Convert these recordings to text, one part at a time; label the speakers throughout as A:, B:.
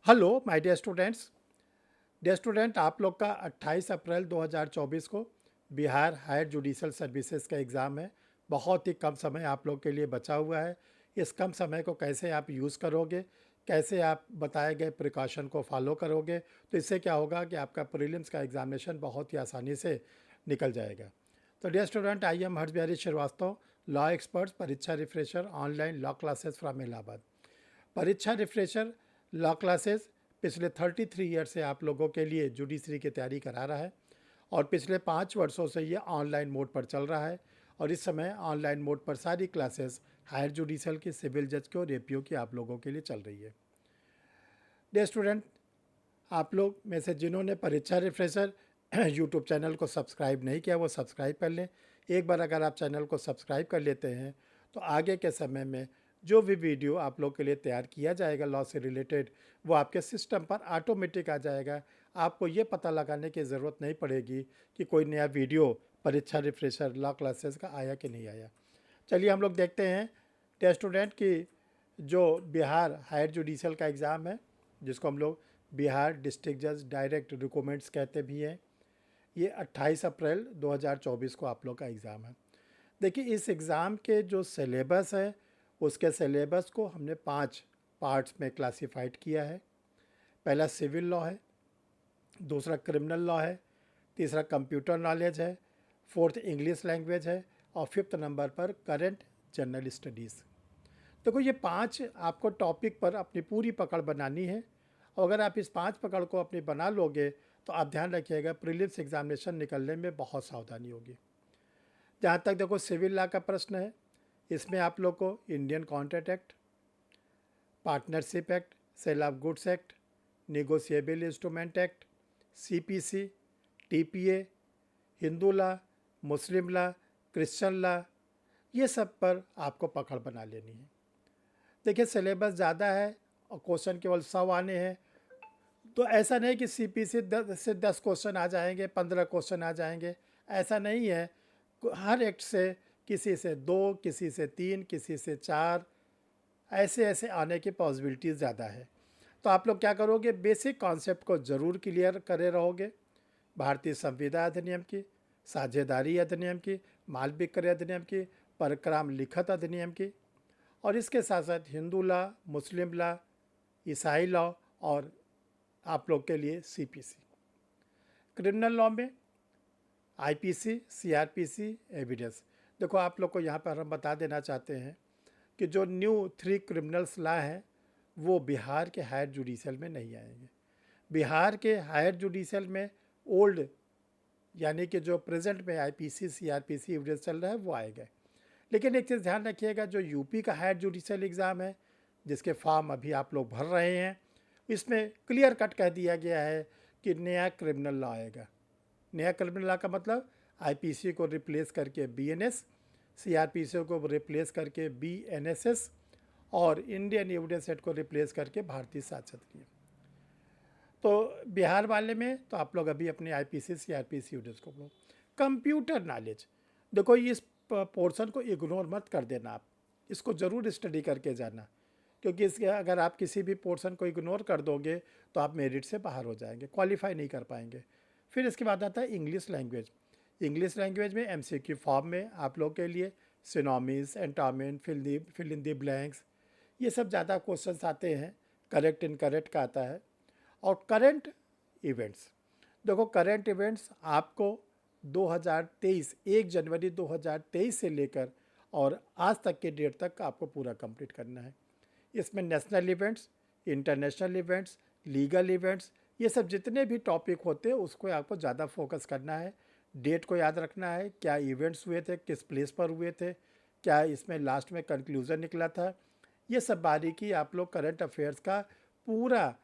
A: Hello my dear student, आप लोग का 28 अप्रैल 2024 को बिहार हायर जुडिशल सर्विसेज का एग्ज़ाम है। बहुत ही कम समय आप लोग के लिए बचा हुआ है। इस कम समय को कैसे आप यूज़ करोगे, कैसे आप बताए गए प्रिकॉशन को फॉलो करोगे, तो इससे क्या होगा कि आपका प्रीलिम्स का एग्ज़ामिनेशन बहुत ही आसानी से निकल जाएगा। तो dear student, I am Harsh Bihari Srivastava, law experts, Pariksha refresher, online law classes from Allahabad. Pariksha refresher law classes पिछले 33 ईयर से आप लोगों के लिए जुडिशरी की तैयारी करा रहा है और पिछले 5 वर्षों से ये ऑनलाइन मोड पर चल रहा है। और इस समय ऑनलाइन मोड पर सारी क्लासेस हायर जुडिशल की, सिविल जज की और एपीओ की आप लोगों के लिए चल रही है। डियर स्टूडेंट, आप लोग में से जिन्होंने परीक्षा रिफ्रेशर यूट्यूब चैनल को सब्सक्राइब नहीं किया वो सब्सक्राइब कर लें। एक बार अगर आप चैनल को सब्सक्राइब कर लेते हैं तो आगे के समय में जो भी वीडियो आप लोग के लिए तैयार किया जाएगा लॉ से रिलेटेड, वो आपके सिस्टम पर ऑटोमेटिक आ जाएगा। आपको ये पता लगाने की ज़रूरत नहीं पड़ेगी कि कोई नया वीडियो परीक्षा रिफ्रेशर लॉ क्लासेस का आया कि नहीं आया। चलिए हम लोग देखते हैं डियर स्टूडेंट कि जो बिहार हायर जुडिशल का एग्ज़ाम है, जिसको हम लोग बिहार डिस्ट्रिक्ट जज डायरेक्ट रिक्रूटमेंट्स कहते भी हैं, ये 28 अप्रैल 2024 को आप लोग का एग्ज़ाम है। देखिए, इस एग्ज़ाम के जो सिलेबस है उसके सिलेबस को हमने 5 पार्ट्स में क्लासिफाइड किया है। पहला सिविल लॉ है, दूसरा क्रिमिनल लॉ है, तीसरा कंप्यूटर नॉलेज है, फोर्थ इंग्लिश लैंग्वेज है और फिफ्थ नंबर पर करंट जनरल स्टडीज़। देखो, ये 5 आपको टॉपिक पर अपनी पूरी पकड़ बनानी है और अगर आप इस 5 पकड़ को अपनी बना लोगे तो आप ध्यान रखिएगा प्रीलिम्स एग्जामिनेशन निकलने में बहुत सावधानी होगी। जहाँ तक देखो सिविल लॉ का प्रश्न है, इसमें आप लोग को Indian contract act, partnership act, sale of goods act, negotiable instrument act, CPC, TPA, Hindu law, Muslim law, Christian law, ये सब पर आपको पकड़ बना लेनी है। देखिए, सिलेबस ज़्यादा है और क्वेश्चन केवल 100 आने हैं, तो ऐसा नहीं कि सीपीसी 10 से 10 क्वेश्चन आ जाएंगे, 15 क्वेश्चन आ जाएंगे, ऐसा नहीं है। हर एक्ट से किसी से 2, किसी से 3, किसी से 4, ऐसे ऐसे आने की पॉसिबिलिटीज़ ज़्यादा है। तो आप लोग क्या करोगे, बेसिक कॉन्सेप्ट को ज़रूर क्लियर करे रहोगे। भारतीय संविदा अधिनियम की, साझेदारी अधिनियम की, माल विक्रय अधिनियम की, परक्राम लिखत अधिनियम की, और इसके साथ साथ हिंदू लॉ, मुस्लिम लॉ, ईसाई लॉ और आप लोग के लिए सीपीसी। क्रिमिनल लॉ में आईपीसी, सीआरपीसी, एविडेंस। देखो, आप लोग को यहाँ पर हम बता देना चाहते हैं कि जो न्यू 3 क्रिमिनल्स लॉ हैं वो बिहार के हायर जुडिशल में नहीं आएंगे। बिहार के हायर जुडिशल में ओल्ड, यानी कि जो प्रेजेंट में आईपीसी, सीआरपीसी, एविडेंस चल रहा है वो आएगा। लेकिन एक चीज़ ध्यान रखिएगा, जो यूपी का हायर जुडिशल एग्ज़ाम है जिसके फॉर्म अभी आप लोग भर रहे हैं, इसमें क्लियर कट कह दिया गया है कि नया क्रिमिनल लॉ आएगा। नया क्रिमिनल लॉ का मतलब आईपीसी को रिप्लेस करके बीएनएस, सीआरपीसी को रिप्लेस करके बीएनएसएस और इंडियन एविडेंस एक्ट को रिप्लेस करके भारतीय साक्ष्य अधिनियम। तो बिहार वाले में तो आप लोग अभी अपने आईपीसी, सीआरपीसी, एविडेंस को लो। कंप्यूटर नॉलेज, देखो इस पोर्शन को इग्नोर मत कर देना, आप इसको ज़रूर स्टडी करके जाना, क्योंकि इसके अगर आप किसी भी पोर्शन को इग्नोर कर दोगे तो आप मेरिट से बाहर हो जाएंगे, क्वालिफाई नहीं कर पाएंगे। फिर इसके बाद आता है इंग्लिश लैंग्वेज। इंग्लिश लैंग्वेज में एमसीक्यू फॉर्म में आप लोग के लिए synonyms, antonym, fill in the blanks, ये सब ज़्यादा क्वेश्चंस आते हैं। करेक्ट इनकरेक्ट का आता है। और करंट इवेंट्स, देखो करंट इवेंट्स आपको 2023, 1 जनवरी 2023 से लेकर और आज तक के डेट तक आपको पूरा कंप्लीट करना है। इसमें national events, international events, legal events, ये सब जितने भी टॉपिक होते हैं उसको आपको ज़्यादा फोकस करना है। डेट को याद रखना है, क्या इवेंट्स हुए थे, किस प्लेस पर हुए थे, क्या इसमें लास्ट में कंक्लूज़न निकला था, ये सब बारीकी आप लोग करंट अफेयर्स का पूरा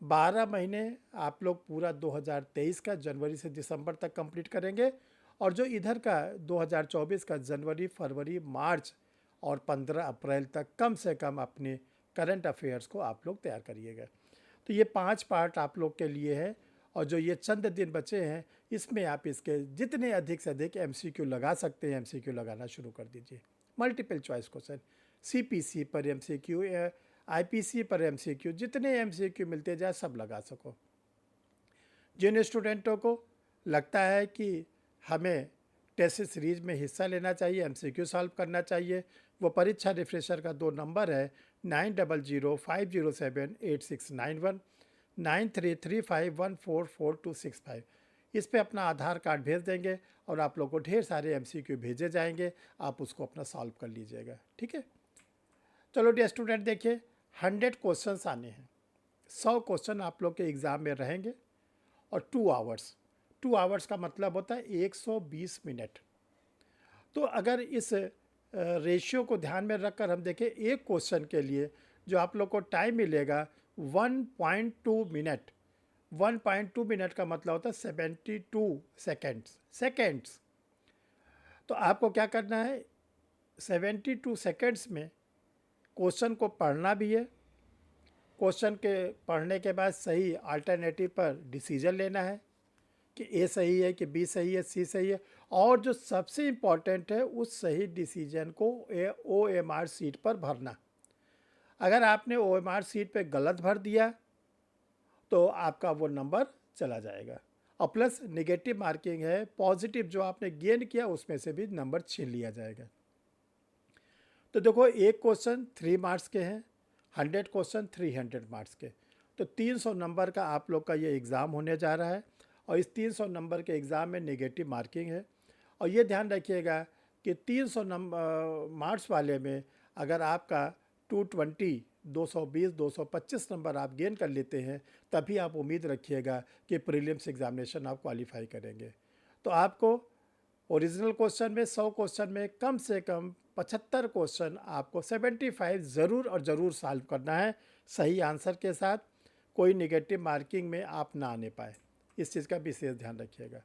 A: 12 महीने आप लोग पूरा 2023 का जनवरी से दिसंबर तक कंप्लीट करेंगे। और जो इधर का 2024 का जनवरी, फरवरी, मार्च और 15 अप्रैल तक कम से कम अपने करंट अफेयर्स को आप लोग तैयार करिएगा। तो ये 5 पार्ट आप लोग के लिए है और जो ये चंद दिन बचे हैं इसमें आप इसके जितने अधिक से अधिक एमसीक्यू लगा सकते हैं एमसीक्यू लगाना शुरू कर दीजिए। मल्टीपल चॉइस क्वेश्चन, सीपीसी पर एमसीक्यू, आईपीसी पर एमसीक्यू, जितने एमसीक्यू मिलते जाए सब लगा सको। जिन स्टूडेंटों को लगता है कि हमें टेस्ट सीरीज में हिस्सा लेना चाहिए, एमसीक्यू सॉल्व करना चाहिए, वो परीक्षा रिफ्रेशर का 2 नंबर है 9005078691, 9335144265। इस पे अपना आधार कार्ड भेज देंगे और आप लोग को ढेर सारे एमसीक्यू भेजे जाएंगे, आप उसको अपना सॉल्व कर लीजिएगा, ठीक है। चलो डियर स्टूडेंट, देखिए 100 क्वेश्चंस आने हैं, 100 क्वेश्चन आप लोग के एग्ज़ाम में रहेंगे और 2 आवर्स, 2 आवर्स का मतलब होता है 120 मिनट। तो अगर इस रेशियो को ध्यान में रखकर हम देखें, एक क्वेश्चन के लिए जो आप लोग को टाइम मिलेगा 1.2 मिनट, 1.2 मिनट का मतलब होता है 72 सेकेंड्स। तो आपको क्या करना है, 72 सेकेंड्स में क्वेश्चन को पढ़ना भी है, क्वेश्चन के पढ़ने के बाद सही अल्टरनेटिव पर डिसीजन लेना है कि ए सही है कि बी सही है, सी सही है, और जो सबसे इम्पॉर्टेंट है उस सही डिसीजन को OMR सीट पर भरना। अगर आपने OMR सीट पे गलत भर दिया तो आपका वो नंबर चला जाएगा, और प्लस नेगेटिव मार्किंग है, पॉजिटिव जो आपने गेन किया उसमें से भी नंबर छीन लिया जाएगा। तो देखो, एक क्वेश्चन 3 मार्क्स के हैं, 100 क्वेश्चन 300 मार्क्स के, तो 300 नंबर का आप लोग का ये एग्ज़ाम होने जा रहा है, और इस 300 नंबर के एग्ज़ाम में नेगेटिव मार्किंग है। और ये ध्यान रखिएगा कि 300 नंबर मार्क्स वाले में अगर आपका 220, 220, 225 नंबर आप गेन कर लेते हैं, तभी आप उम्मीद रखिएगा कि प्रीलिम्स एग्ज़ामिनेशन आप क्वालिफाई करेंगे। तो आपको ओरिजिनल क्वेश्चन में 100 क्वेश्चन में कम से कम 75 क्वेश्चन आपको 75 ज़रूर और ज़रूर सॉल्व करना है सही आंसर के साथ, कोई नेगेटिव मार्किंग में आप ना आने पाए, इस चीज़ का विशेष ध्यान रखिएगा।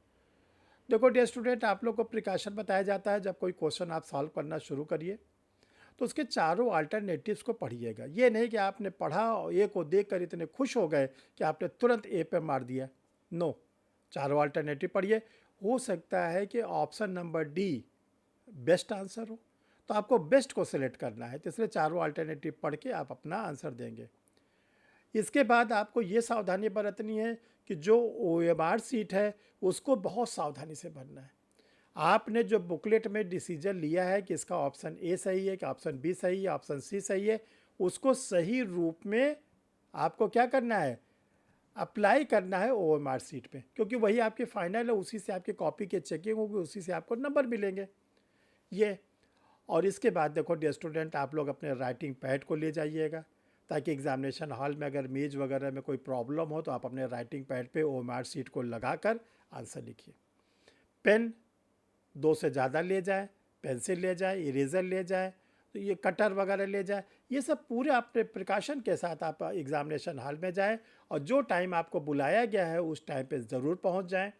A: देखो डियर स्टूडेंट, आप लोग को प्रिकॉशन बताया जाता है, जब कोई क्वेश्चन आप सॉल्व करना शुरू करिए तो उसके चारों अल्टरनेटिव्स को पढ़िएगा। ये नहीं कि आपने पढ़ा और ए को देख कर इतने खुश हो गए कि आपने तुरंत ए पे मार दिया। नो, चारों अल्टरनेटिव पढ़िए। हो सकता है कि option number D best answer हो, तो आपको बेस्ट को सिलेक्ट करना है, तो इसलिए चारों अल्टरनेटिव पढ़ के आप अपना आंसर देंगे। इसके बाद आपको ये सावधानी बरतनी है कि जो OMR सीट है उसको बहुत सावधानी से भरना है। आपने जो बुकलेट में डिसीजन लिया है कि इसका ऑप्शन ए सही है कि ऑप्शन बी सही है, ऑप्शन सी सही है, उसको सही रूप में आपको क्या करना है, अप्लाई करना है OMR सीट पे, क्योंकि वही आपकी फाइनल है, उसी से आपकी कॉपी की चेकिंग होगी, उसी से आपको नंबर मिलेंगे ये। और इसके बाद देखो डियर स्टूडेंट, आप लोग अपने राइटिंग पैड को ले जाइएगा, ताकि एग्जामिनेशन हॉल में अगर मेज वगैरह में कोई प्रॉब्लम हो तो आप अपने राइटिंग पैड पे OMR सीट को लगाकर आंसर लिखिए। पेन 2 से ज़्यादा ले जाए, पेंसिल ले जाए, इरेज़र ले जाए, तो ये कटर वगैरह ले जाए, ये सब पूरे अपने प्रिकॉशन के साथ आप एग्ज़ामिनेशन हॉल में जाएं, और जो टाइम आपको बुलाया गया है उस टाइम पे ज़रूर पहुंच जाएं।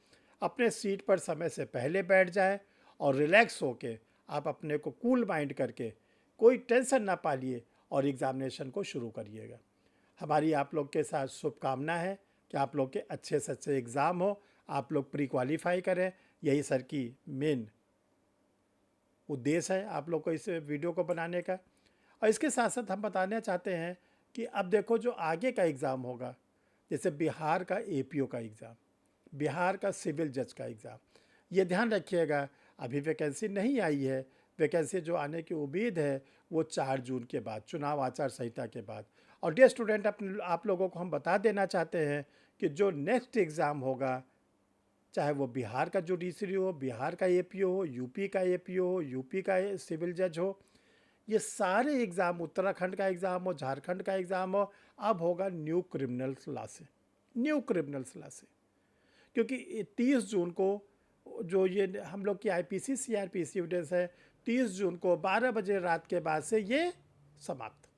A: अपने सीट पर समय से पहले बैठ जाएं और रिलैक्स होके आप अपने को कूल माइंड करके कोई टेंशन ना पालिए और एग्ज़ामिनेशन को शुरू करिएगा। हमारी आप लोग के साथ शुभकामना है कि आप लोग के अच्छे से अच्छे एग्ज़ाम हो, आप लोग प्री क्वालिफाई करें, यही सर की मेन उद्देश्य है आप लोग को इस वीडियो को बनाने का। और इसके साथ साथ हम बताना चाहते हैं कि अब देखो, जो आगे का एग्ज़ाम होगा, जैसे बिहार का APO का एग्ज़ाम, बिहार का सिविल जज का एग्ज़ाम, ये ध्यान रखिएगा अभी वैकेंसी नहीं आई है, वैकेंसी जो आने की उम्मीद है वो 4 जून के बाद, चुनाव आचार संहिता के बाद। और डियर स्टूडेंट, आप लोगों को हम बता देना चाहते हैं कि जो नेक्स्ट एग्ज़ाम होगा, चाहे वो बिहार का जुडिशरी हो, बिहार का APO हो, यूपी का APO हो, यूपी का सिविल जज हो, ये सारे एग्ज़ाम, उत्तराखंड का एग्ज़ाम हो, झारखंड का एग्ज़ाम हो, अब होगा न्यू क्रिमिनल्स लॉ से, न्यू क्रिमिनल्स लॉ से। क्योंकि 30 जून को जो ये हम लोग की IPC CRPC एविडेंस है, 30 जून को 12 बजे रात के बाद से ये समाप्त।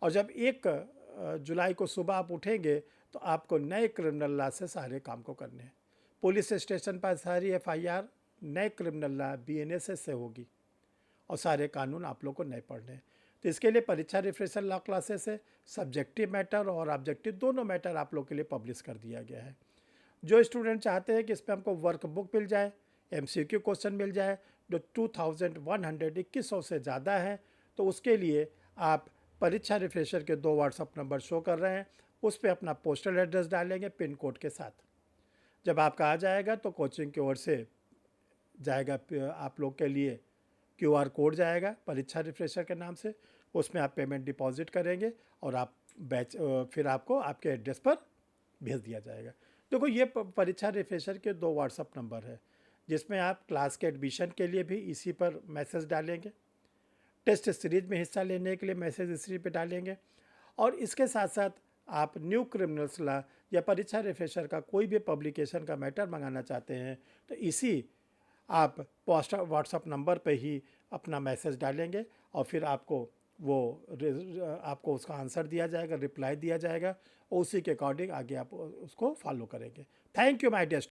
A: और जब 1 जुलाई को सुबह आप उठेंगे तो आपको नए क्रिमिनल लॉ से सारे काम को करने हैं। पुलिस स्टेशन पर सारी FIR नए क्रिमिनल लॉ BNSS से होगी, और सारे कानून आप लोग को नए पढ़ने हैं। तो इसके लिए परीक्षा रिफ्रेशर लॉ क्लासेस है, सब्जेक्टिव मैटर और ऑब्जेक्टिव दोनों मैटर आप लोग के लिए पब्लिश कर दिया गया है। जो स्टूडेंट चाहते हैं कि इस पर हमको वर्क बुक मिल जाए, MCQ क्वेश्चन मिल जाए जो 2100 2100 से ज़्यादा है, तो उसके लिए आप परीक्षा रिफ्रेशर के 2 व्हाट्सअप नंबर शो कर रहे हैं, उस पे अपना पोस्टल एड्रेस डालेंगे पिन कोड के साथ। जब आपका आ जाएगा तो कोचिंग की ओर से जाएगा आप लोग के लिए क्यूआर कोड जाएगा परीक्षा रिफ्रेशर के नाम से, उसमें आप पेमेंट डिपॉजिट करेंगे और आप फिर आपको आपके एड्रेस पर भेज दिया जाएगा। देखो ये परीक्षा रिफ्रेशर के 2 व्हाट्सअप नंबर है, जिसमें आप क्लास के एडमिशन के लिए भी इसी पर मैसेज डालेंगे, टेस्ट सीरीज में हिस्सा लेने के लिए मैसेज इसी पे डालेंगे, और इसके साथ साथ आप न्यू क्रिमिनल्स लॉ या परीक्षा रिफ्रेशर का कोई भी पब्लिकेशन का मैटर मंगाना चाहते हैं तो इसी आप पोस्ट व्हाट्सअप नंबर पे ही अपना मैसेज डालेंगे और फिर आपको आपको उसका आंसर दिया जाएगा, रिप्लाई दिया जाएगा और उसी के अकॉर्डिंग आगे आप उसको फॉलो करेंगे। Thank you my dear.